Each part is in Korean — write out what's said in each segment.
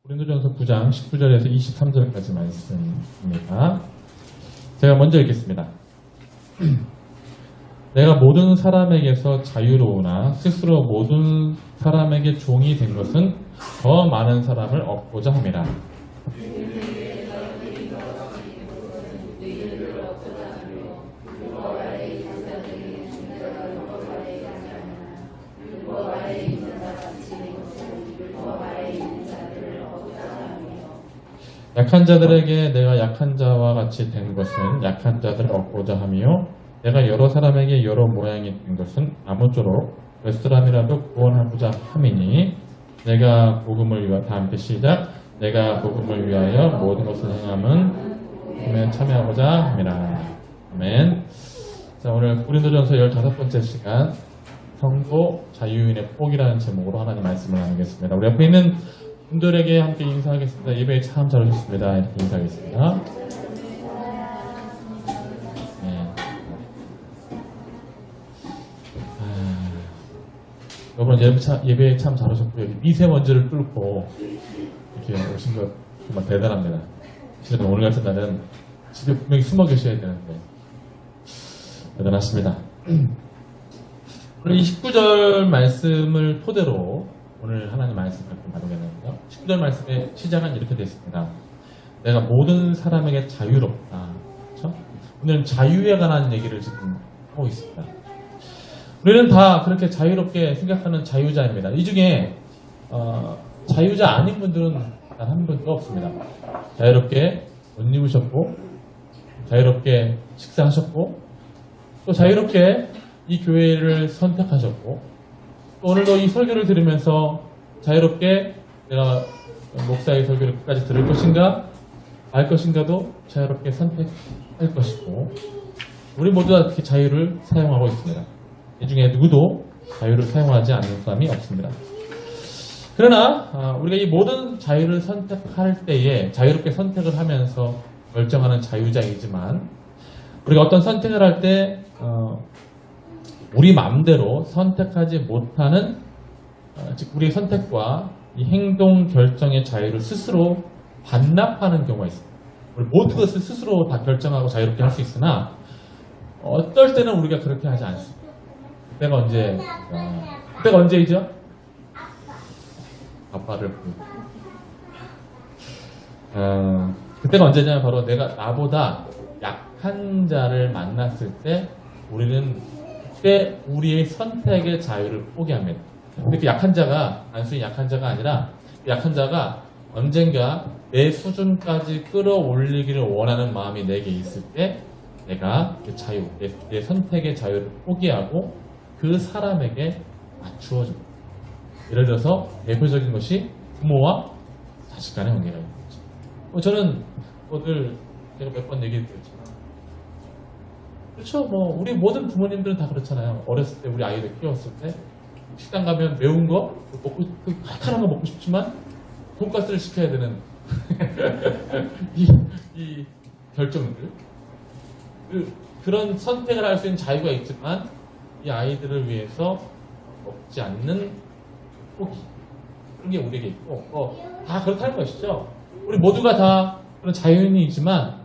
고린도전서 9장 19절에서 23절까지 말씀입니다. 제가 먼저 읽겠습니다. 내가 모든 사람에게서 자유로우나 스스로 모든 사람에게 종이 된 것은 더 많은 사람을 얻고자 함이라. 약한 자들에게 내가 약한 자와 같이 된 것은 약한 자들을 얻고자 하며 내가 여러 사람에게 여러 모양이 된 것은 아무쪼록 몇 사람이라도 구원하고자 함이니 내가 복음을 위하여 다 함께 시작. 내가 복음을 위하여 모든 것을 행함은 참여하고자 함이라. 아멘. 자, 오늘 고린도전서 15번째 시간 성도 자유인의 폭이라는 제목으로 하나님 말씀을 나누겠습니다. 우리 옆에 있는 분들에게 함께 인사하겠습니다. 예배에 참 잘오셨습니다. 이렇게 인사하겠습니다. 네. 여러분 예배에 참 잘오셨고요. 미세먼지를 뚫고 이렇게 오신 것 정말 대단합니다. 실은 오늘 같은 날은 집에 분명히 숨어 계셔야 되는데 대단하십니다. 오늘 29절 말씀을 토대로 오늘 하나님 말씀을 나누겠는데요. 19절 말씀의 시작은 이렇게 되어 있습니다. 내가 모든 사람에게 자유롭다. 그렇죠? 오늘은 자유에 관한 얘기를 지금 하고 있습니다. 우리는 다 그렇게 자유롭게 생각하는 자유자입니다. 이 중에 자유자 아닌 분들은 단 한 분도 없습니다. 자유롭게 옷 입으셨고 자유롭게 식사하셨고 또 자유롭게 이 교회를 선택하셨고 오늘도 이 설교를 들으면서 자유롭게 내가 목사의 설교를 끝까지 들을 것인가 알 것인가도 자유롭게 선택할 것이고 우리 모두 다 그렇게 자유를 사용하고 있습니다. 이 중에 누구도 자유를 사용하지 않는 사람이 없습니다. 그러나 우리가 이 모든 자유를 선택할 때에 자유롭게 선택을 하면서 결정하는 자유자이지만 우리가 어떤 선택을 할 때 우리 마음대로 선택하지 못하는 즉 우리의 선택과 이 행동 결정의 자유를 스스로 반납하는 경우가 있습니다. 우리 모든 것을 스스로 다 결정하고 자유롭게 할 수 있으나 어떨 때는 우리가 그렇게 하지 않습니다. 그때가 언제이죠? 아빠를 그때가 언제냐면 바로 내가 나보다 약한 자를 만났을 때 우리는 그때 우리의 선택의 자유를 포기합니다. 근데 그 약한 자가 단순히 약한 자가 아니라 약한 자가 언젠가 내 수준까지 끌어올리기를 원하는 마음이 내게 있을 때 내가 그 자유, 내 선택의 자유를 포기하고 그 사람에게 맞추어 줍니다. 예를 들어서 대표적인 것이 부모와 자식 간의 관계가 있는 거죠. 저는 늘 제가 몇 번 얘기 드렸지만 그렇죠. 우리 모든 부모님들은 다 그렇잖아요. 어렸을 때 우리 아이를 키웠을 때 식당 가면 매운 거 먹고 칼칼한 거 먹고 싶지만 돈가스를 시켜야 되는 이 결정들 그런 선택을 할 수 있는 자유가 있지만 이 아이들을 위해서 먹지 않는 포기 그런 게 우리에게 있고 다 그렇다는 것이죠. 우리 모두가 다 그런 자유인이지만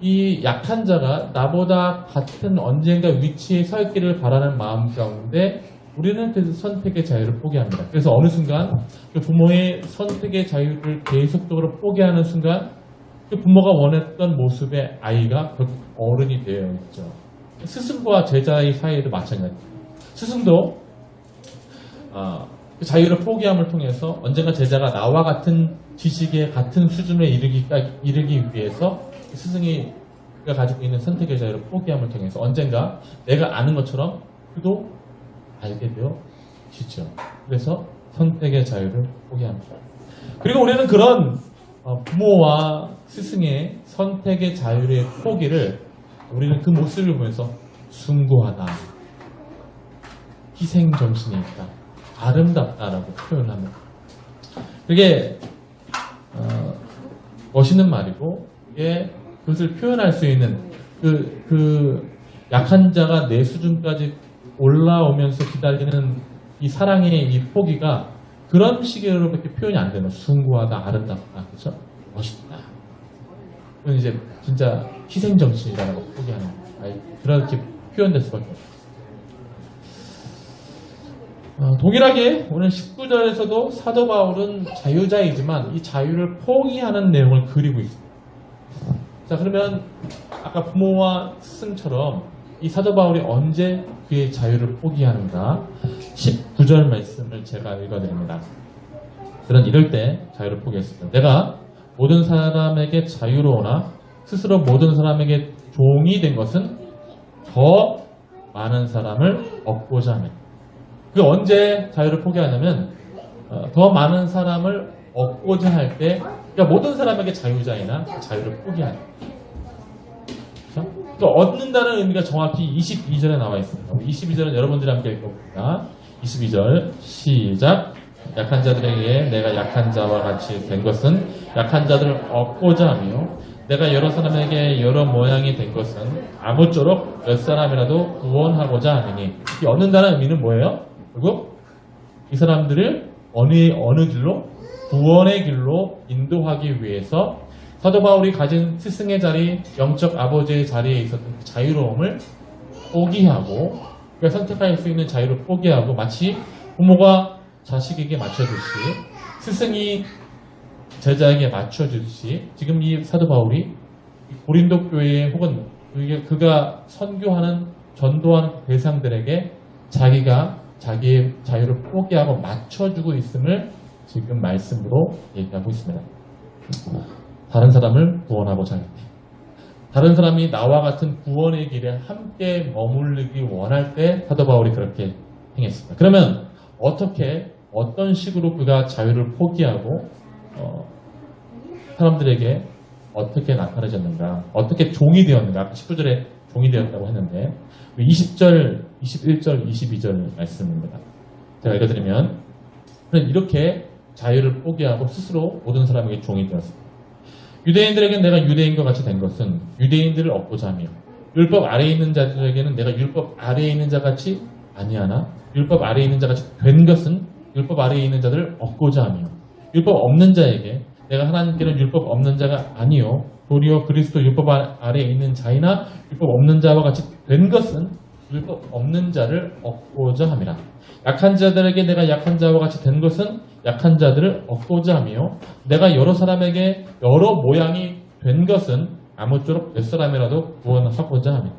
이 약한 자가 나보다 같은 언젠가 위치에 서 있기를 바라는 마음 가운데 우리는 그 선택의 자유를 포기합니다. 그래서 어느 순간 그 부모의 선택의 자유를 계속적으로 포기하는 순간 그 부모가 원했던 모습의 아이가 결국 어른이 되어 있죠. 스승과 제자의 사이에도 마찬가지입니다. 스승도 그 자유를 포기함을 통해서 언젠가 제자가 나와 같은 지식의 같은 수준에 이르기 위해서 스승이 그가 가지고 있는 선택의 자유를 포기함을 통해서 언젠가 내가 아는 것처럼 그도 알게 되어지죠. 그래서 선택의 자유를 포기합니다. 그리고 우리는 그런 부모와 스승의 선택의 자유의 포기를 우리는 그 모습을 보면서 숭고하다, 희생정신이 있다, 아름답다라고 표현합니다. 그게 멋있는 말이고 이게 그것을 표현할 수 있는 그 약한 자가 내 수준까지 올라오면서 기다리는 이 사랑의 이 포기가 그런 식으로밖에 표현이 안 되는 숭고하다, 아름답다, 그렇죠? 멋있다. 그건 이제 진짜 희생 정신이라는 거 포기하는 그렇게 표현될 수밖에 없어요. 동일하게 오늘 19절에서도 사도 바울은 자유자이지만 이 자유를 포기하는 내용을 그리고 있습니다. 자, 그러면 아까 부모와 스승처럼 이 사도 바울이 언제 그의 자유를 포기하는가? 19절 말씀을 제가 읽어드립니다. 그는 이럴 때 자유를 포기했습니다. 내가 모든 사람에게 자유로우나 스스로 모든 사람에게 종이 된 것은 더 많은 사람을 얻고자 하며. 그 언제 자유를 포기하냐면 더 많은 사람을 얻고자 할 때, 그러니까 모든 사람에게 자유자이나 자유를 포기하는. 그렇죠? 또 얻는다는 의미가 정확히 22절에 나와 있습니다. 22절은 여러분들이 함께 읽어봅니다. 22절 시작. 약한 자들에게 내가 약한 자와 같이 된 것은 약한 자들을 얻고자 하며 내가 여러 사람에게 여러 모양이 된 것은 아무쪼록 몇 사람이라도 구원하고자 하느니. 이 얻는다는 의미는 뭐예요? 결국 이 사람들을 어느 길로? 구원의 길로 인도하기 위해서 사도 바울이 가진 스승의 자리, 영적 아버지의 자리에 있었던 그 자유로움을 포기하고, 그가 선택할 수 있는 자유를 포기하고, 마치 부모가 자식에게 맞춰주듯이, 스승이 제자에게 맞춰주듯이, 지금 이 사도 바울이 고린도 교회 혹은 그가 선교하는, 전도하는 대상들에게 자기의 자유를 포기하고 맞춰주고 있음을 지금 말씀으로 얘기하고 있습니다. 다른 사람을 구원하고자 할 때, 다른 사람이 나와 같은 구원의 길에 함께 머무르기 원할 때 사도 바울이 그렇게 행했습니다. 그러면 어떤 식으로 그가 자유를 포기하고 사람들에게 어떻게 나타내졌는가, 어떻게 종이 되었는가. 19절에 종이 되었다고 했는데 20절, 21절, 22절 말씀입니다. 제가 읽어드리면 이렇게 자유를 포기하고 스스로 모든 사람에게 종이 되었습니다. 유대인들에게는 내가 유대인과 같이 된 것은 유대인들을 얻고자 하며 율법 아래에 있는 자들에게는 내가 율법 아래에 있는 자같이 아니하나 율법 아래에 있는 자같이 된 것은 율법 아래에 있는 자들을 얻고자 하며 율법 없는 자에게 내가 하나님께는 율법 없는 자가 아니요 도리어 그리스도 율법 아래에 있는 자이나 율법 없는 자와 같이 된 것은 율법 없는 자를 얻고자 함이라. 약한 자들에게 내가 약한 자와 같이 된 것은 약한 자들을 얻고자 하며 내가 여러 사람에게 여러 모양이 된 것은 아무쪼록 몇 사람이라도 구원하고자 하며.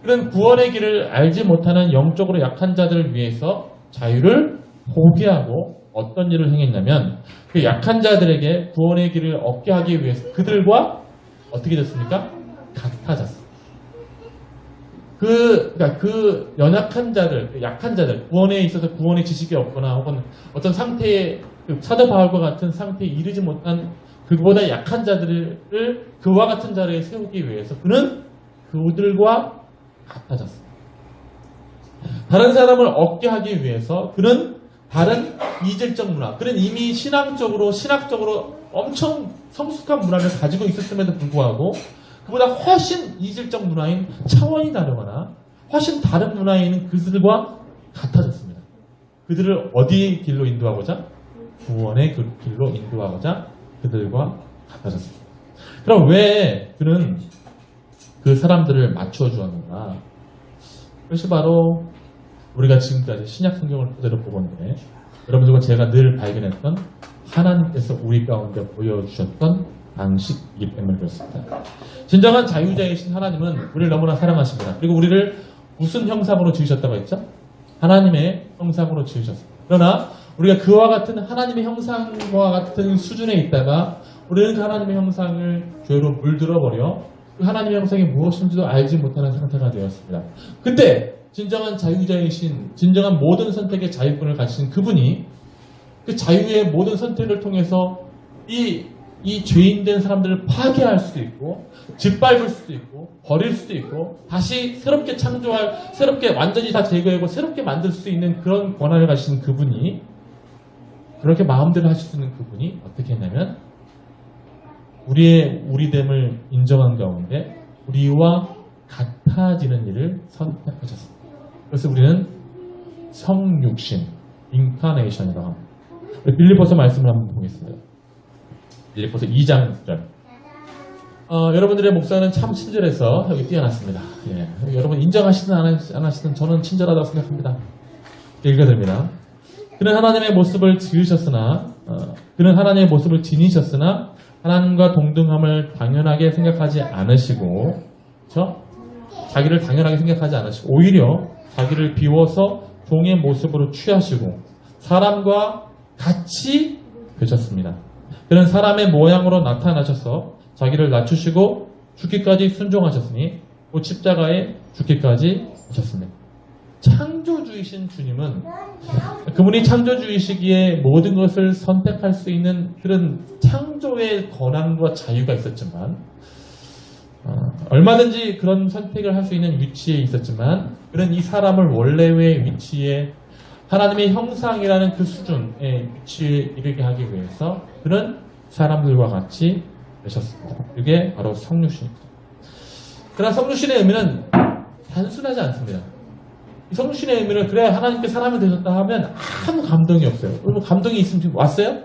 그런 구원의 길을 알지 못하는 영적으로 약한 자들을 위해서 자유를 포기하고 어떤 일을 행했냐면 그 약한 자들에게 구원의 길을 얻게 하기 위해서 그들과 어떻게 됐습니까? 같아졌습니다. 그러니까 그 연약한 자들, 그 약한 자들, 구원에 있어서 구원의 지식이 없거나 혹은 어떤 상태에 사도 바울과 같은 상태에 이르지 못한 그보다 약한 자들을 그와 같은 자리에 세우기 위해서 그는 그들과 같아졌습니다. 다른 사람을 얻게 하기 위해서 그는 다른 이질적 문화, 그는 이미 신학적으로 엄청 성숙한 문화를 가지고 있었음에도 불구하고 그보다 훨씬 이질적 문화인 차원이 다르거나 훨씬 다른 문화에 있는 그들과 같아졌습니다. 그들을 어디 길로 인도하고자? 구원의 그 길로 인도하고자 그들과 같아졌습니다. 그럼 왜 그는 그 사람들을 맞춰주었는가? 그것이 바로 우리가 지금까지 신약 성경을 토대로 보건데 여러분들과 제가 늘 발견했던 하나님께서 우리 가운데 보여주셨던 방식이기 때문에 그렇습니다. 진정한 자유자이신 하나님은 우리를 너무나 사랑하십니다. 그리고 우리를 무슨 형상으로 지으셨다고 했죠? 하나님의 형상으로 지으셨습니다. 그러나 우리가 그와 같은 하나님의 형상과 같은 수준에 있다가 우리는 그 하나님의 형상을 죄로 물들어버려 그 하나님의 형상이 무엇인지도 알지 못하는 상태가 되었습니다. 그때 진정한 자유자이신, 진정한 모든 선택의 자유권을 가지신 그분이 그 자유의 모든 선택을 통해서 이 죄인된 사람들을 파괴할 수도 있고 짓밟을 수도 있고 버릴 수도 있고 다시 새롭게 창조할, 새롭게 완전히 다 제거하고 새롭게 만들 수 있는 그런 권한을 가지신 그분이, 그렇게 마음대로 하실 수 있는 그분이 어떻게 했냐면 우리의 우리됨을 인정한 가운데 우리와 같아지는 일을 선택하셨습니다. 그래서 우리는 성육신, 인카네이션이라고 합니다. 빌립보서 말씀을 한번 보겠습니다. 빌립보서 2장 9절. 여러분들의 목사는 참 친절해서 여기 띄어놨습니다. 예, 여러분 인정하시든 안 하시든 저는 친절하다고 생각합니다. 읽어드립니다. 그는 하나님의 모습을 지니셨으나 하나님과 동등함을 당연하게 생각하지 않으시고, 그렇죠? 자기를 당연하게 생각하지 않으시고 오히려 자기를 비워서 종의 모습으로 취하시고 사람과 같이 되셨습니다. 그는 사람의 모양으로 나타나셔서 자기를 낮추시고 죽기까지 순종하셨으니 곧 십자가에 죽기까지 하셨습니다. 창조주이신 주님은 그분이 창조주이시기에 모든 것을 선택할 수 있는 그런 창조의 권한과 자유가 있었지만 얼마든지 그런 선택을 할 수 있는 위치에 있었지만 그는 이 사람을 원래의 위치에 하나님의 형상이라는 그 수준의 위치에 이르게 하기 위해서 그는 사람들과 같이 되셨습니다. 이게 바로 성육신입니다. 그러나 성육신의 의미는 단순하지 않습니다. 이 성육신의 의미를 그래 하나님께 사람이 되셨다 하면 아무 감동이 없어요. 여러분 감동이 있으면 지금 왔어요?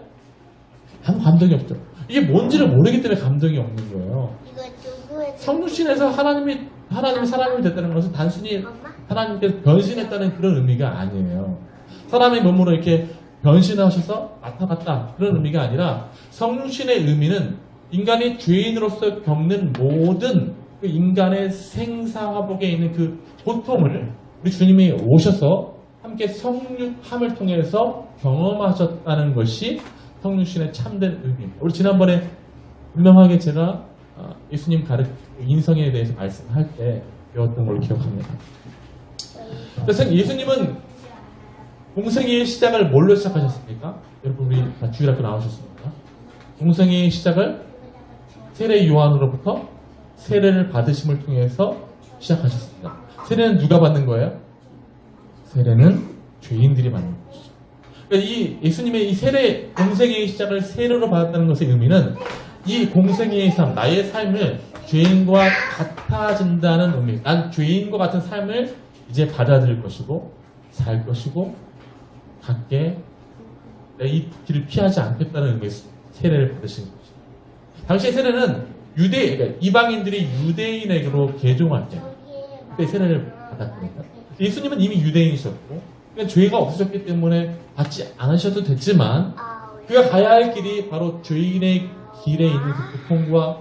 아무 감동이 없죠. 이게 뭔지를 모르기 때문에 감동이 없는 거예요. 성육신에서 하나님이 사람이 됐다는 것은 단순히 하나님께서 변신했다는 그런 의미가 아니에요. 사람의 몸으로 이렇게 변신하셔서 나타났다 그런 의미가 아니라 성육신의 의미는 인간이 죄인으로서 겪는 모든 그 인간의 생사화복에 있는 그 고통을 우리 주님이 오셔서 함께 성육함을 통해서 경험하셨다는 것이 성육신의 참된 의미입니다. 우리 지난번에 분명하게 제가 예수님 인성에 대해서 말씀할 때 배웠던 걸 기억합니다. 그래서 예수님은 공생애의 시작을 뭘로 시작하셨습니까? 여러분 우리 다 주일학교 나오셨습니까? 공생애의 시작을 세례 요한으로부터 세례를 받으심을 통해서 시작하셨습니다. 세례는 누가 받는 거예요? 세례는 죄인들이 받는 것이죠. 그러니까 이 예수님의 이 세례 공생애의 시작을 세례로 받았다는 것의 의미는 이 공생애의 삶, 나의 삶을 죄인과 같아진다는 의미. 난 죄인과 같은 삶을 이제 받아들일 것이고 살 것이고 갖게 이 길을 피하지 않겠다는 의미에서 세례를 받으신 것이죠. 당시의 세례는 그러니까 이방인들이 유대인에게로 개종할 때 그때 세례를 받았거든요. 예수님은 이미 유대인이셨고 그러니까 죄가 없으셨기 때문에 받지 않으셔도 됐지만 그가 가야 할 길이 바로 죄인의 길에 있는 그 고통과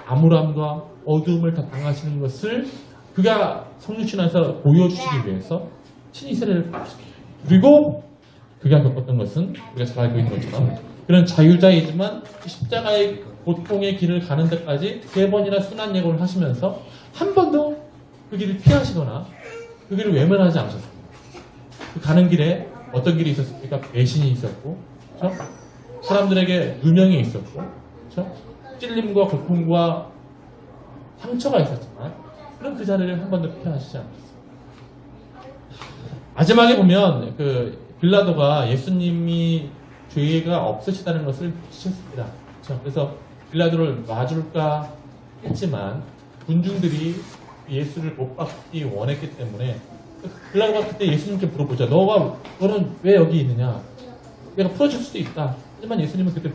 암울함과 어두움을 다 당하시는 것을 그가 성육신 안에서 보여주시기 위해서 친히 세례를 받으셨습니다. 그리고 그가 겪었던 것은 우리가 잘 알고 있는 것처럼 그런 자유자이지만 십자가의 고통의 길을 가는 데까지 3번이나 순환 예고를 하시면서 한 번도 그 길을 피하시거나 그 길을 외면하지 않으셨습니다. 그 가는 길에 어떤 길이 있었습니까? 배신이 있었고, 그렇죠? 사람들에게 누명이 있었고, 그렇죠? 찔림과 고통과 상처가 있었지만 그런 그 자리를 한 번도 피하시지 않았습니다. 마지막에 보면 그 빌라도가 예수님이 죄가 없으시다는 것을 믿으셨습니다. 그렇죠? 그래서 빌라도를 놔줄까 했지만 군중들이 예수를 못 받기 원했기 때문에 빌라도가 그때 예수님께 물어보자. 너는 왜 여기 있느냐? 내가 풀어줄 수도 있다. 하지만 예수님은 그때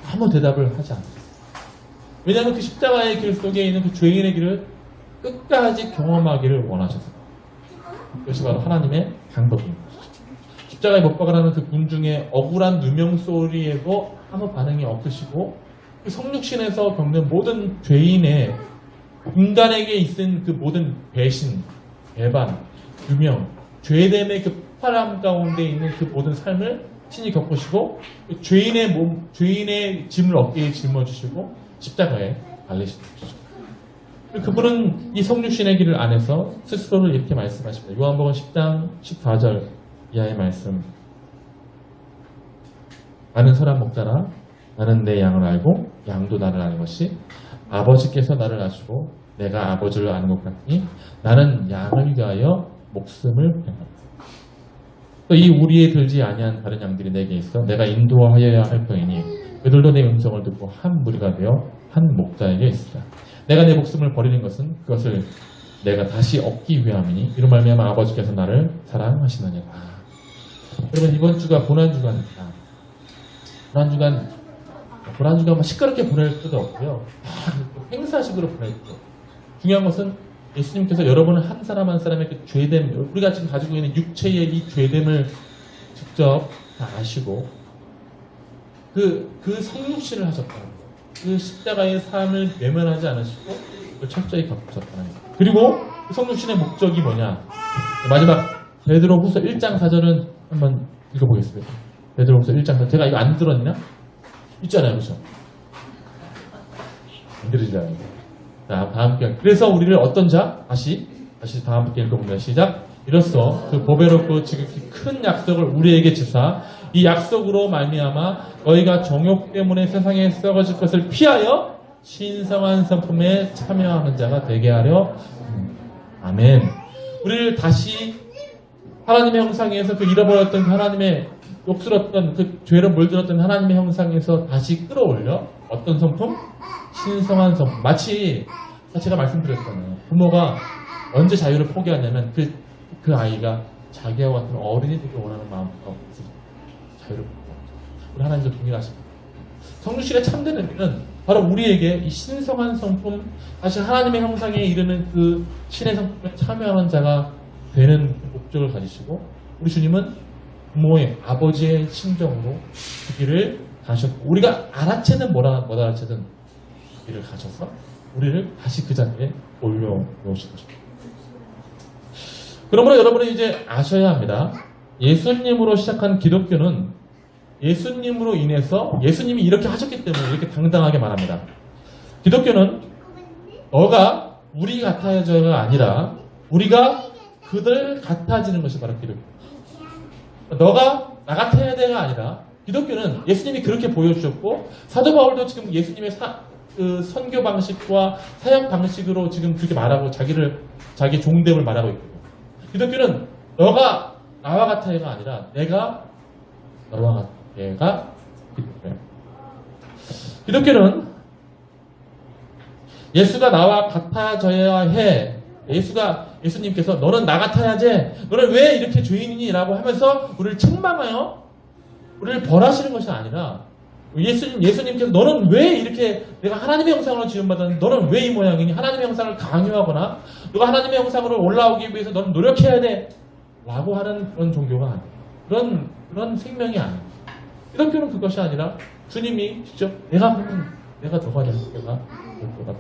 아무 대답을 하지 않았어요. 왜냐하면 그 십자가의 길 속에 있는 그 죄인의 길을 끝까지 경험하기를 원하셨어요. 그것이 바로 하나님의 방법인 것이죠. 십자가에 못 박아라는 그 군중의 억울한 누명 소리에도 아무 반응이 없으시고 그 성육신에서 겪는 모든 죄인의 인간에게 있은 그 모든 배신, 배반, 누명, 죄됨의 그 폭발함 가운데 있는 그 모든 삶을 친히 겪으시고 그 죄인의 짐을 어깨에 짊어지시고 십자가에 달리시는 것이죠. 그분은 이 성육신의 길을 안에서 스스로를 이렇게 말씀하십니다. 요한복음 10장 14절 이하의 말씀. 나는 선한 목자라 나는 내 양을 알고 양도 나를 아는 것이 아버지께서 나를 아시고 내가 아버지를 아는 것 같으니 나는 양을 위하여 목숨을 버린다. 또 이 우리에 들지 아니한 다른 양들이 내게 있어 내가 인도하여야 할 터이니 그들도 내 음성을 듣고 한 무리가 되어 한 목자에게 있으라. 내가 내 목숨을 버리는 것은 그것을 내가 다시 얻기 위함이니 이로 말미암아 아버지께서 나를 사랑하시느니라. 여러분 이번 주가 고난주간입니다. 고난주간 시끄럽게 보낼 것도 없고요. 행사식으로 보낼 것. 중요한 것은 예수님께서 여러분을 한 사람 한 사람의 그 죄됨, 우리가 지금 가지고 있는 육체의 이 죄됨을 직접 다 아시고 그 성육신을 하셨다는 거예요. 그 십자가의 삶을 외면하지 않으시고 그걸 철저히 겪으셨다는 거예요. 그리고 그 성육신의 목적이 뭐냐? 마지막 베드로후서 1장 4절은 한번 읽어보겠습니다. 베드로후서 1장 4절. 제가 이거 안 들었냐? 있잖아요, 그렇죠? 안 들으시잖아요. 자, 다 함께. 그래서 우리를 어떤 자? 다시 다 함께 읽어봅니다. 시작. 이로써 그 보배롭고 지극히 큰 약속을 우리에게 주사 이 약속으로 말미암아 너희가 정욕 때문에 세상에 썩어질 것을 피하여 신성한 성품에 참여하는 자가 되게 하려. 아멘. 우리를 다시 하나님의 형상에서 그 잃어버렸던 하나님의 욕스럽던 그 죄로 물들었던 하나님의 형상에서 다시 끌어올려. 어떤 성품? 신성한 성품. 마치 제가 말씀드렸잖아요. 부모가 언제 자유를 포기하냐면 그 아이가 자기와 같은 어른이 되기 원하는 마음부터 자유를 포기하죠. 우리 하나님도 동일하십니다. 성육신의 참된 의미는 바로 우리에게 이 신성한 성품, 다시 하나님의 형상에 이르는 그 신의 성품에 참여하는 자가 되는 목적을 가지시고 우리 주님은 부모의 아버지의 심정으로 그 길을 가셨고 우리가 알아채든 못 알아채든 그 길을 가셔서 우리를 다시 그 자리에 올려놓으신 것입니다. 그러므로 여러분은 이제 아셔야 합니다. 예수님으로 시작한 기독교는 예수님으로 인해서 예수님이 이렇게 하셨기 때문에 이렇게 당당하게 말합니다. 기독교는 너가 우리 같아져가 아니라 우리가 그들 같아지는 것이 바로 기독교. 너가 나 같아야 돼가 아니라 기독교는 예수님이 그렇게 보여주셨고 사도 바울도 지금 예수님의 그 선교 방식과 사역 방식으로 지금 그렇게 말하고 자기 종됨을 말하고 있거든요. 기독교는 너가 나와 같아야가 아니라 내가 너와 같아야가 기독교예요. 기독교는 예수가 나와 같아져야 해. 예수님께서 너는 나 같아야지. 너는 왜 이렇게 죄인이니? 라고 하면서 우리를 책망하여 우리를 벌하시는 것이 아니라 예수님께서 너는 왜 이렇게 내가 하나님의 형상으로 지음받았는데 너는 왜 이 모양이니? 하나님의 형상을 강요하거나 너가 하나님의 형상으로 올라오기 위해서 너는 노력해야 돼 라고 하는 그런 종교가 아니에요. 그런 생명이 아니에요. 기독교는 그것이 아니라 주님이 직접 내가 너가 될 때가 될 거다.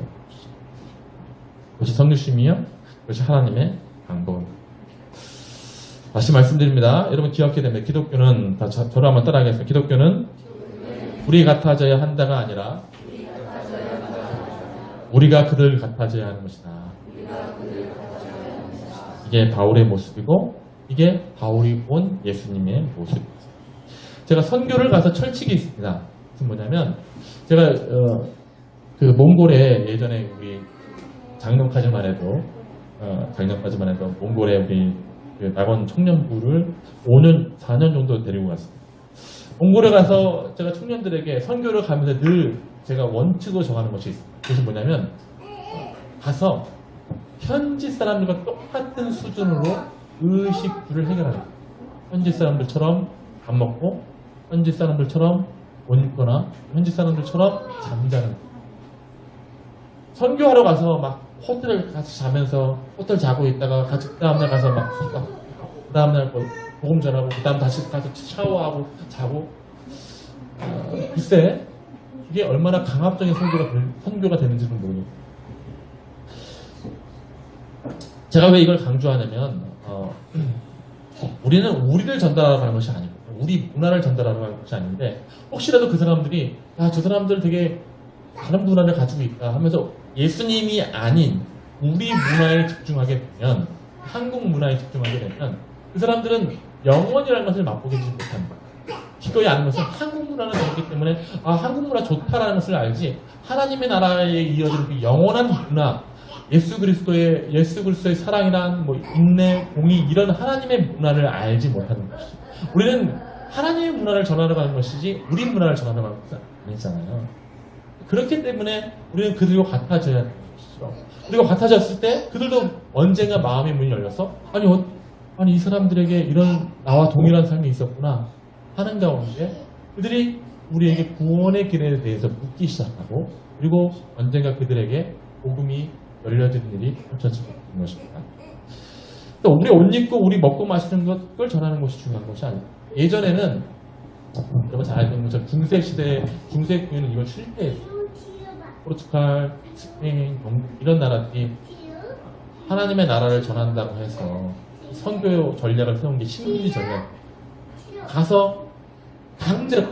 그것이 성육심이요. 그것이 하나님의 방법입니다. 다시 말씀드립니다. 여러분 기억해야 됩니다. 기독교는 저를 한번 따라하겠습니다. 기독교는 우리 같아져야 한다가 아니라 우리가 그들 같아져야 하는 것이다. 이게 바울의 모습이고 이게 바울이 본 예수님의 모습입니다. 제가 선교를 가서 철칙이 있습니다. 그것은 뭐냐면 제가 그 몽골에 예전에 우리 작년까지만 해도 몽골에 우리 그 낙원 청년부를 4년 정도 데리고 갔습니다. 몽골에 가서 제가 청년들에게 선교를 가면서 늘 제가 원칙으로 정하는 것이 있습니다. 그것이 뭐냐면 가서 현지 사람들과 똑같은 수준으로 의식주를 해결하는 거예요. 현지 사람들처럼 밥 먹고 현지 사람들처럼 옷 입거나 현지 사람들처럼 잠자는 거예요. 선교하러 가서 막 호텔을 가서 자면서 호텔 자고 있다가 같이 그 다음날 가서 그 다음날 복음 전하고 그 다음 다시 가서 샤워하고 자고 글쎄 이게 얼마나 강압적인 선교가 되는지는 모르겠어요. 제가 왜 이걸 강조하냐면 우리는 우리를 전달하는 것이 아니고 우리 문화를 전달하는 것이 아닌데 혹시라도 그 사람들이 저 사람들 되게 다른 문화를 가지고 있다 하면서 예수님이 아닌 우리 문화에 집중하게 되면 한국 문화에 집중하게 되면 그 사람들은 영원이라는 것을 맛보게 되지 못합니다. 기꺼이 아는 것은 한국 문화는 그렇기 때문에 한국 문화 좋다라는 것을 알지 하나님의 나라에 이어지는 그 영원한 문화 예수 그리스도의 사랑이란 인내, 공의 이런 하나님의 문화를 알지 못하는 것이죠. 우리는 하나님의 문화를 전하러 가는 것이지 우리 문화를 전하러 가는 것은 아니잖아요. 그렇기 때문에 우리는 그들과 같아져야 하는 것이죠. 그리고 같아졌을 때 그들도 언젠가 마음의 문이 열려서 아니 이 사람들에게 이런 나와 동일한 삶이 있었구나 하는 가운데 그들이 우리에게 구원의 길에 대해서 묻기 시작하고 그리고 언젠가 그들에게 복음이 열려지는 일이 펼쳐지게 되는 것입니다. 또 우리 옷 입고 우리 먹고 마시는 것을 전하는 것이 중요한 것이 아니에요. 예전에는 여러분 잘 알고 있는 것처럼 중세 시대에 중세 교회는 이걸 실패했어요. 포르투갈, 스페인, 영국 이런 나라들이 하나님의 나라를 전한다고 해서 선교 전략을 세운 게 신분리 전략. 가서 강제로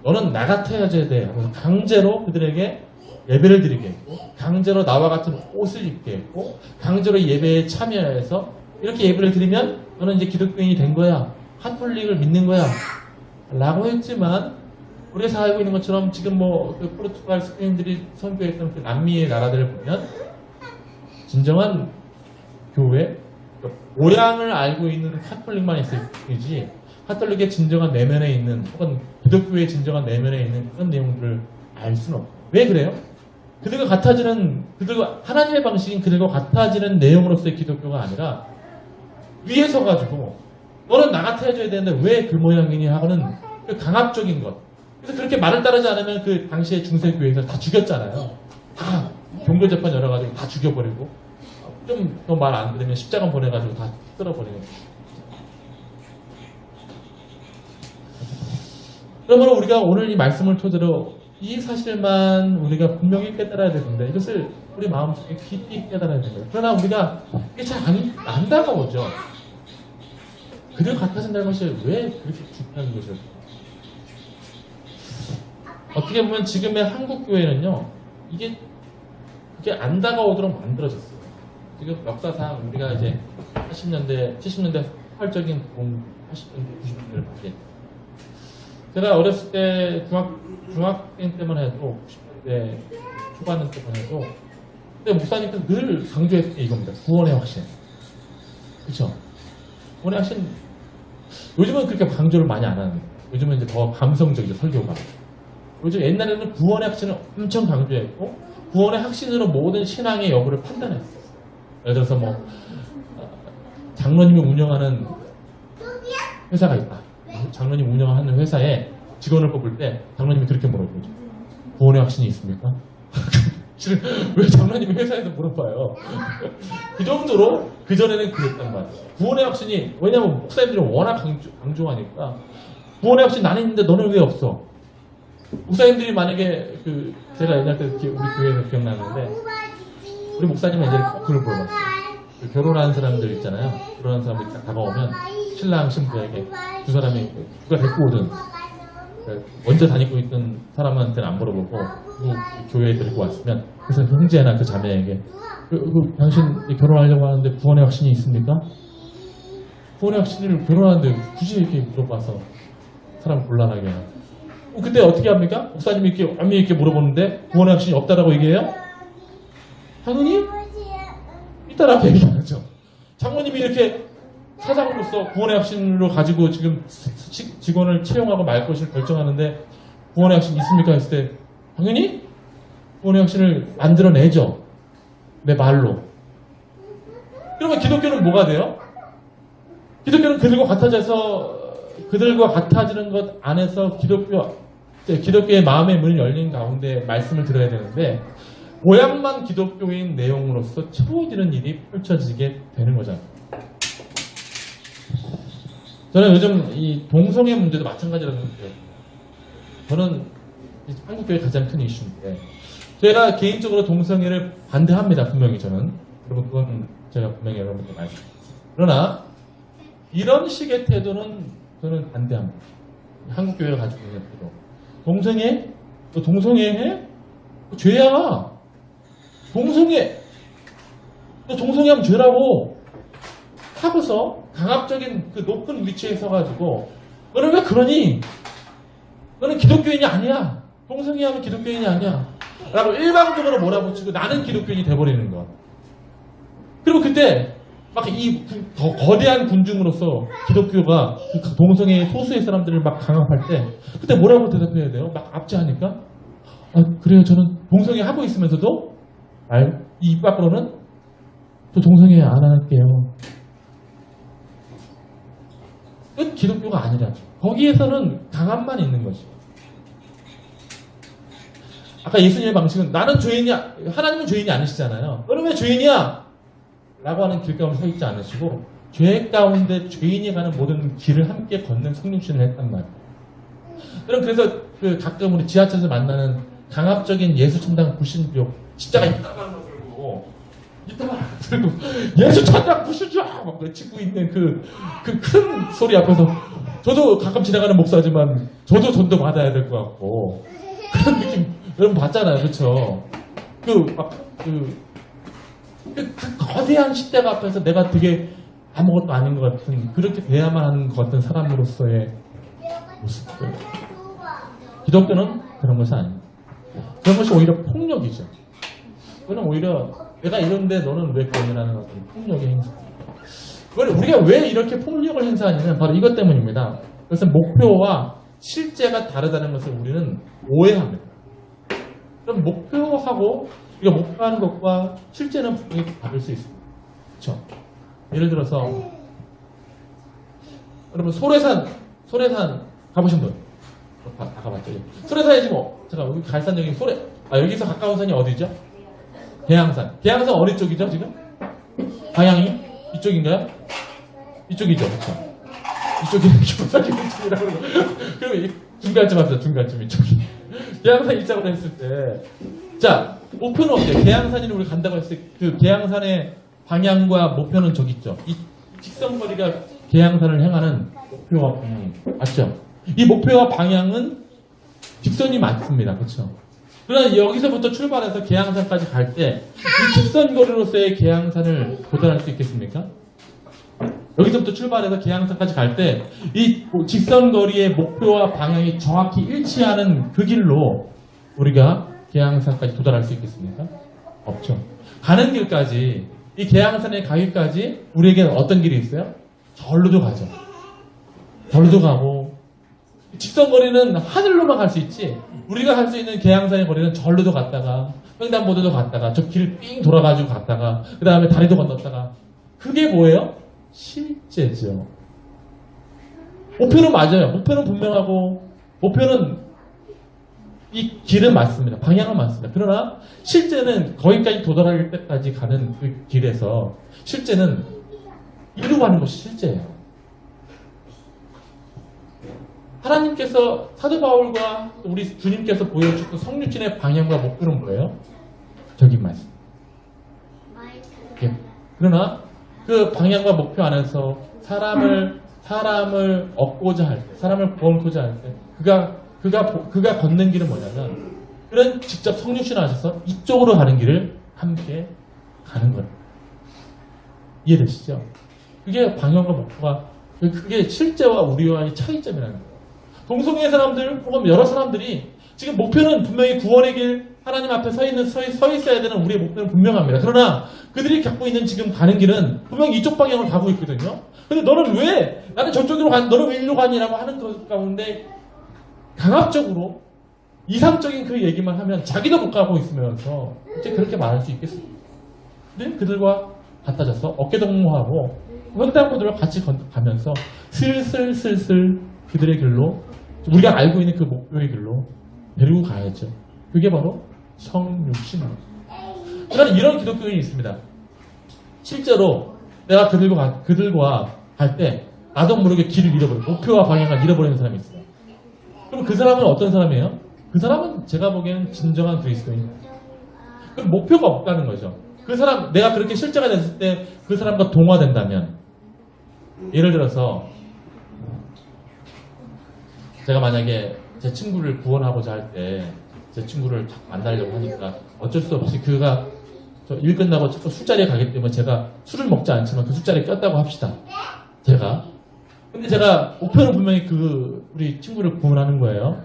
너는 나 같아야지 돼 하면서 강제로 그들에게 예배를 드리게 했고 강제로 나와 같은 옷을 입게 했고 강제로 예배에 참여해서 이렇게 예배를 드리면 너는 이제 기독교인이 된 거야. 카톨릭을 믿는 거야. 라고 했지만 우리가 잘 알고 있는 것처럼 지금 그 포르투갈 스페인들이 선교했던 그 남미의 나라들을 보면 진정한 교회 모양을 알고 있는 카톨릭만 있을 뿐이지 카톨릭의 진정한 내면에 있는 혹은 기독교의 진정한 내면에 있는 그런 내용들을 알 수는 없어요. 왜 그래요? 그들과 하나님의 방식인 그들과 같아지는 내용으로서의 기독교가 아니라 위에 서가지고 너는 나 같아져야 되는데 왜 그 모양이니 하고는 그 강압적인 것. 그래서 그렇게 말을 따르지 않으면 그 당시에 중세교회에서 다 죽였잖아요. 다 종교재판 열어가지고 다 죽여버리고 좀 더 말 안 들으면 십자가 보내가지고 다 쓸어버리는 거예요. 그러므로 우리가 오늘 이 말씀을 토대로 이 사실만 우리가 분명히 깨달아야 되는데 이것을 우리 마음속에 깊이 깨달아야 됩니다. 그러나 우리가 이게 잘 안 다가오죠. 그들 같아진다는 것이 왜 그렇게 중요한 것일까? 어떻게 보면 지금의 한국 교회는요, 그게 안 다가오도록 만들어졌어요. 지금 역사상 우리가 이제 80년대, 70년대 폭발적인 80년대, 90년대를 봤겠죠. 제가 어렸을 때 중학생 때만 해도 90년대 초반 때만 해도 그때 목사님께서 늘 강조했던 게 이겁니다. 구원의 확신. 그렇죠? 구원의 확신. 요즘은 그렇게 강조를 많이 안 하는 거예요. 요즘은 이제 더 감성적이죠, 설교가. 요즘 옛날에는 구원의 확신을 엄청 강조했고 구원의 확신으로 모든 신앙의 여부를 판단했어요. 예를 들어서 장로님이 운영하는 회사가 있다. 장로님 운영하는 회사에 직원을 뽑을 때 장로님이 그렇게 물어보죠. 구원의 확신이 있습니까? 왜 장로님이 회사에서 물어봐요? 그 정도로 그전에는 그랬단 말이에요. 구원의 확신이, 왜냐면 목사님들이 워낙 강조하니까 구원의 확신 나는 있는데 너는 왜 없어? 목사님들이 만약에 제가 옛날 때 우리 교회에서 기억나는데 우리 목사님은 이제 그걸 물어봤어요. 결혼한 사람들 있잖아요. 결혼한 사람들이 딱 다가오면 신랑 신부에게 두 사람이 누가 데리고 오든 먼저 다니고 있던 사람한테는 안 물어보고 교회에 데리고 왔으면 그래서 형제나 그 자매에게 당신 결혼하려고 하는데 구원의 확신이 있습니까? 구원의 확신을 결혼하는데 굳이 이렇게 물어봐서 사람 곤란하게 하고 그때 어떻게 합니까? 목사님이 이렇게 완전히 이렇게 물어보는데 구원의 확신이 없다라고 얘기해요? 당연히 있다라고 얘기하죠. 장모님이 이렇게 사장으로서 구원의 확신으로 가지고 지금 직원을 채용하고 말 것을 결정하는데 구원의 확신 있습니까? 했을 때 당연히 구원의 확신을 만들어내죠. 내 말로. 그러면 기독교는 뭐가 돼요? 기독교는 그들과 같아지는 것 안에서 기독교의 마음의 문이 열린 가운데 말씀을 들어야 되는데 모양만 기독교인 내용으로서 채워지는 일이 펼쳐지게 되는 거잖아요. 저는 요즘 이 동성애 문제도 마찬가지라고 생각해요. 저는 한국교회 가장 큰 이슈인데 제가 개인적으로 동성애를 반대합니다. 분명히 저는. 여러분 그건 제가 분명히 여러분께 말씀드립니다. 그러나 이런 식의 태도는 저는 반대합니다. 한국교회가 가지고 있는 태도. 동성애? 너 동성애해? 죄야. 동성애. 너 동성애하면 죄라고. 하고서 강압적인 그 높은 위치에 서가지고 너는 왜 그러니? 너는 기독교인이 아니야. 동성애하면 기독교인이 아니야. 라고 일방적으로 몰아붙이고 나는 기독교인이 돼버리는 거. 그리고 그때 막 이 더 거대한 군중으로서 기독교가 그 동성애 소수의 사람들을 막 강압할 때 그때 뭐라고 대답해야 돼요? 막 압제하니까 그래요. 저는 동성애 하고 있으면서도 입 밖으로는 저 동성애 안 할게요. 그건 기독교가 아니라죠. 거기에서는 강함만 있는 것이죠. 아까 예수님의 방식은 나는 죄인이야. 하나님은 죄인이 아니시잖아요. 너는 왜 죄인이야? 라고 하는 길 가운데 서 있지 않으시고 죄 가운데 죄인이 가는 모든 길을 함께 걷는 성육신을 했단 말이에요. 그래서 가끔 우리 지하철에서 만나는 강압적인 예수 천당 불신교 십자가 이따만 들고 예수 천당 부수죠! 막 외치고 있는 그 큰 소리 앞에서 저도 가끔 지나가는 목사지만 저도 전도 받아야 될 것 같고 그런 느낌 여러분 봤잖아요. 그렇죠? 그 거대한 십자가 앞에서 내가 되게 아무것도 아닌 것 같은 그렇게 돼야만 하는 것 같은 사람으로서의 모습들. 기독교는 그런 것이 아닙니다. 그런 것이 오히려 폭력이죠. 그거는 오히려 내가 이런데 너는 왜 그러냐는 어떤 폭력의 행사. 우리가 왜 이렇게 폭력을 행사하냐면 바로 이것 때문입니다. 그것은 목표와 실제가 다르다는 것을 우리는 오해합니다. 그럼 목표하고 우리가 목표하는 것과 실제는 분명히 다를 수 있습니다. 그렇죠? 예를 들어서 여러분 소래산 가보신 분? 다 가봤죠? 소래산이 지금 잠깐 우리 갈산 여기 여기서 가까운 산이 어디죠? 계양산. 계양산 어디 쪽이죠 지금? 방향이 이쪽인가요? 이쪽이죠, 그렇죠? 이쪽이 교사기분이라고 그러면 중간쯤 합시다. 중간쯤 이쪽이. 계양산 입장으로 했을 때, 자 목표는 어때요? 계양산이 우리 간다고 했을 때 그 계양산의 방향과 목표는 저기 있죠. 이 직선거리가 계양산을 향하는 목표와 방향이 맞죠? 이 목표와 방향은 직선이 맞습니다. 그렇죠? 그러나 여기서부터 출발해서 계양산까지 갈 때 이 직선거리로서의 계양산을 도달할 수 있겠습니까? 여기서부터 출발해서 계양산까지 갈 때 이 직선거리의 목표와 방향이 정확히 일치하는 그 길로 우리가 계양산까지 도달할 수 있겠습니까? 없죠. 가는 길까지 이 계양산에 가기까지 우리에게는 어떤 길이 있어요? 절로도 가죠. 절로도 가고 직선거리는 하늘로만 갈 수 있지 우리가 갈 수 있는 계양산의 거리는 절로도 갔다가 횡단보도도 갔다가 저 길을 삥 돌아가지고 갔다가 그 다음에 다리도 건넜다가 그게 뭐예요? 실제죠. 목표는 맞아요. 목표는 분명하고 목표는 이 길은 맞습니다. 방향은 맞습니다. 그러나 실제는 거기까지 도달할 때까지 가는 그 길에서 실제는 이루어 가는 것이 실제예요. 하나님께서 사도 바울과 우리 주님께서 보여주신 성육신의 방향과 목표는 뭐예요? 저기 말씀. 그러나 그 방향과 목표 안에서 사람을 얻고자 할 때, 사람을 구원코자 할 때, 그가 걷는 길은 뭐냐면, 그런 직접 성육신을 하셔서 이쪽으로 가는 길을 함께 가는 거예요. 이해되시죠? 그게 방향과 목표가, 그게 실제와 우리와의 차이점이라는 거예요. 동성애의 사람들, 혹은 여러 사람들이 지금 목표는 분명히 구원의 길, 하나님 앞에 서 있어야 되는 우리의 목표는 분명합니다. 그러나 그들이 갖고 있는 지금 가는 길은 분명히 이쪽 방향으로 가고 있거든요. 근데 너는 왜 나는 저쪽으로 너는 왜 이리로 가니라고 하는 것 가운데 강압적으로 이상적인 그 얘기만 하면 자기도 못 가고 있으면서 어째 그렇게 말할 수 있겠습니까? 근데 그들과 같아져서 어깨동무하고 횡단보도를 같이 가면서 슬슬 그들의 길로 우리가 알고 있는 그 목표의 길로 데리고 가야죠. 그게 바로 성육신입니다. 그러나 이런 기독교인이 있습니다. 실제로 내가 그들과 갈 때 나도 모르게 길을 잃어버리고 목표와 방향을 잃어버리는 사람이 있어요. 그럼 그 사람은 어떤 사람이에요? 그 사람은 제가 보기에는 진정한 그리스도인이에요. 그럼 목표가 없다는 거죠. 그 사람, 내가 그렇게 실제가 됐을 때 그 사람과 동화된다면, 예를 들어서 제가 만약에 제 친구를 구원하고자 할 때 제 친구를 만나려고 하니까 어쩔 수 없이 그가 일 끝나고 자꾸 술자리에 가기 때문에 제가 술을 먹지 않지만 그 술자리에 꼈다고 합시다. 근데 제가 목표는 분명히 우리 친구를 구원하는 거예요.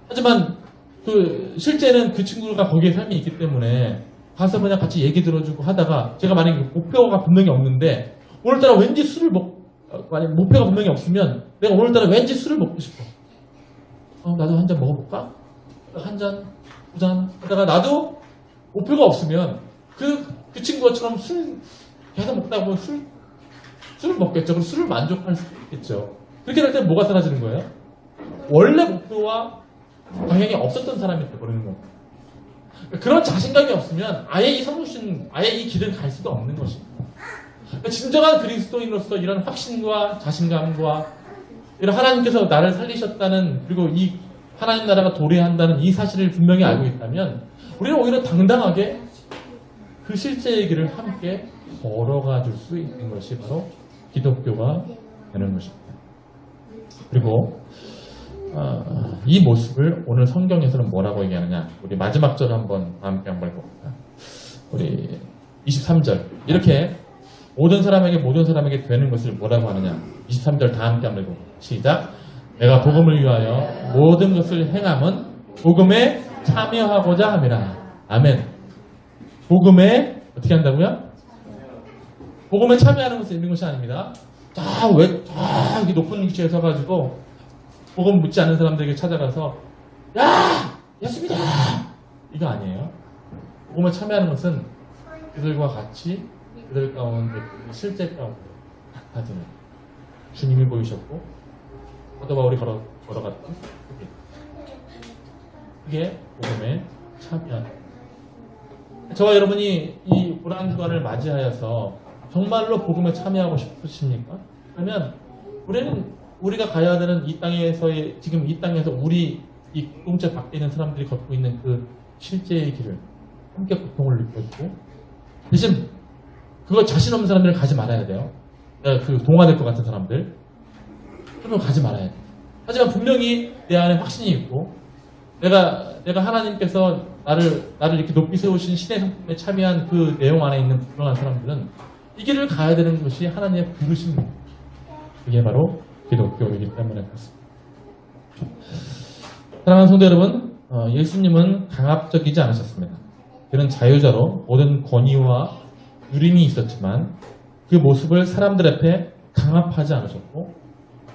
하지만 실제는 그 친구가 거기에 삶이 있기 때문에 가서 그냥 같이 얘기 들어주고 하다가 제가 만약에 목표가 분명히 없는데 오늘따라 왠지 만약 목표가 분명히 없으면 내가 오늘따라 왠지 술을 먹고 싶어. 나도 한 잔 먹어볼까? 한 잔, 두 잔 하다가 나도 목표가 없으면 그 친구처럼 술 계속 먹다 보면 술을 먹겠죠. 그럼 술을 만족할 수 있겠죠. 그렇게 될 때 뭐가 사라지는 거예요? 원래 목표와 방향이 없었던 사람이 되어버리는 겁니다. 그런 자신감이 없으면 아예 이 성숙신, 아예 이 길을 갈 수도 없는 것입니다. 진정한 그리스도인으로서 이런 확신과 자신감과 이런 하나님께서 나를 살리셨다는, 그리고 이 하나님 나라가 도래한다는 이 사실을 분명히 알고 있다면 우리는 오히려 당당하게 그 실제의 길을 함께 걸어가 줄 수 있는 것이 바로 기독교가 되는 것입니다. 그리고 이 모습을 오늘 성경에서는 뭐라고 얘기하느냐, 우리 마지막 절 한번 함께 한번 해봅니다. 우리 23절 이렇게 모든 사람에게 되는 것을 뭐라고 하느냐, 23절 다 함께 한번 해봅니다. 시작. 내가 복음을 위하여 모든 것을 행함은 복음에 참여하고자 함이라. 아멘. 복음에 어떻게 한다고요? 복음에 참여하는 것을 있는 것이 아닙니다. 저기 높은 위치에 서가지고 복음 묻지 않는 사람들에게 찾아가서 야! 예수믿어! 이거 아니에요. 복음에 참여하는 것은 그들과 같이 그들 가운데, 실제 가운데 같아지는 주님이 보이셨고 포도바울이 걸어갔던 그게 복음에 참여하는. 저와 여러분이 이 불안주간을 맞이하여서 정말로 복음에 참여하고 싶으십니까? 그러면 우리가 가야 되는 이 땅에서의, 지금 이 땅에서 우리 이 공동체 밖에 있는 사람들이 걷고 있는 그 실제의 길을 함께 고통을 느껴주고, 대신 그거 자신 없는 사람들은 가지 말아야 돼요. 그 동화될 것 같은 사람들, 그러면 가지 말아야 돼. 하지만 분명히 내 안에 확신이 있고, 내가 하나님께서 나를 이렇게 높이 세우신 신의 성품에 참여한 그 내용 안에 있는 분명한 사람들은 이 길을 가야 되는 것이 하나님의 부르심입니다. 그게 바로 기독교이기 때문에 그렇습니다. 사랑하는 성도 여러분, 예수님은 강압적이지 않으셨습니다. 그는 자유자로 모든 권위와 누림이 있었지만 그 모습을 사람들 앞에 강압하지 않으셨고,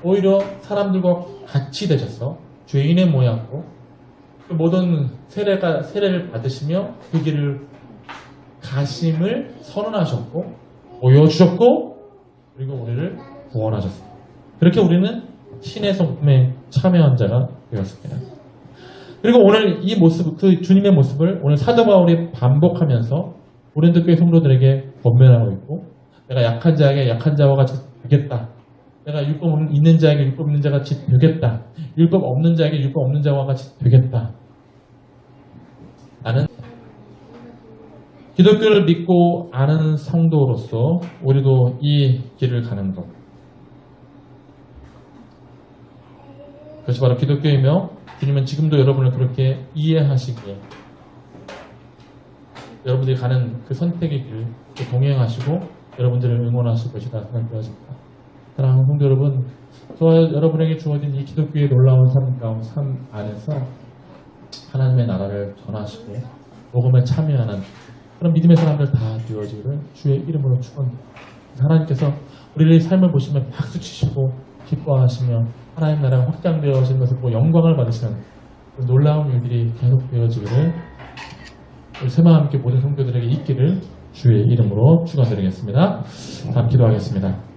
오히려 사람들과 같이 되셔서 죄인의 모양으로 그 모든 세례를 받으시며 그 길을 가심을 선언하셨고 보여주셨고, 그리고 우리를 구원하셨습니다. 그렇게 우리는 신의 성품에 참여한 자가 되었습니다. 그리고 오늘 이 모습, 그 주님의 모습을 오늘 사도 바울이 반복하면서 고린도 교회 성도들에게 권면하고 있고, 내가 약한 자에게 약한 자와 같이 되겠다. 내가 율법 있는 자에게 율법 있는 자와 같이 되겠다. 율법 없는 자에게 율법 없는 자와 같이 되겠다. 나는 기독교를 믿고 아는 성도로서 우리도 이 길을 가는 것, 그것이 바로 기독교이며, 주님은 지금도 여러분을 그렇게 이해하시기에 여러분들이 가는 그 선택의 길을 동행하시고 여러분들을 응원하실 것이다 생각되어집니다. 사랑하는 성도 여러분, 저와 여러분에게 주어진 이 기독교의 놀라운 삶 안에서 하나님의 나라를 전하시고 복음에 참여하는 그런 믿음의 사람들 다 되어지기를 주의 이름으로 축원합니다. 하나님께서 우리의 삶을 보시면 박수 치시고 기뻐하시며 하나님 나라가 확장되어진 것을 보고 영광을 받으시는 놀라운 일들이 계속 되어지기를 우리 새마음 함께 모든 성도들에게 있기를 주의 이름으로 축원드리겠습니다. 다음 기도하겠습니다.